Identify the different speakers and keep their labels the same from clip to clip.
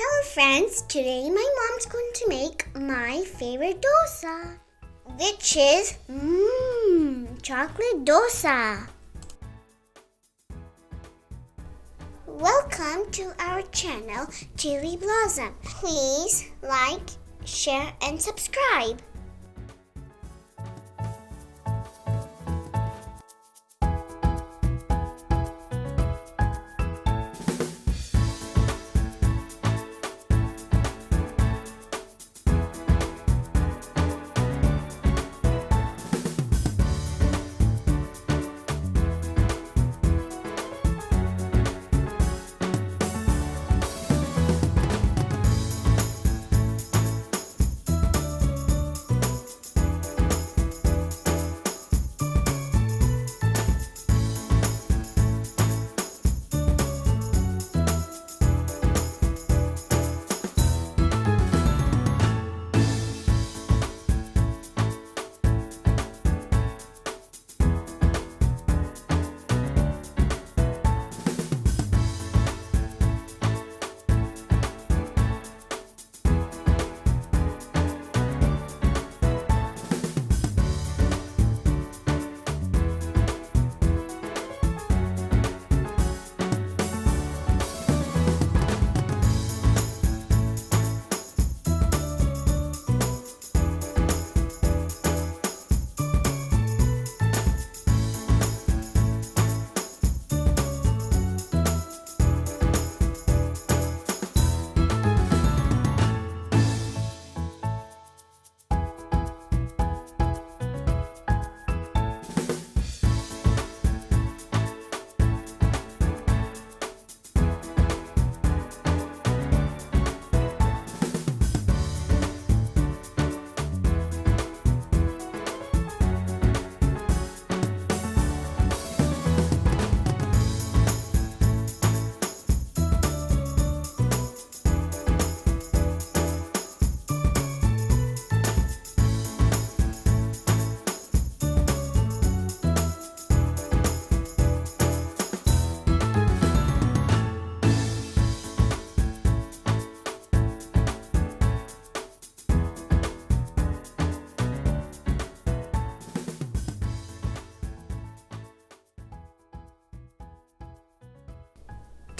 Speaker 1: Hello friends, today my mom's going to make my favorite dosa, which is chocolate dosa. Welcome to our channel, Chilli Blossom. Please like, share and subscribe.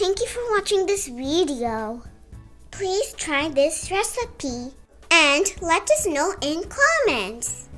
Speaker 1: Thank you for watching this video. Please try this recipe and let us know in comments.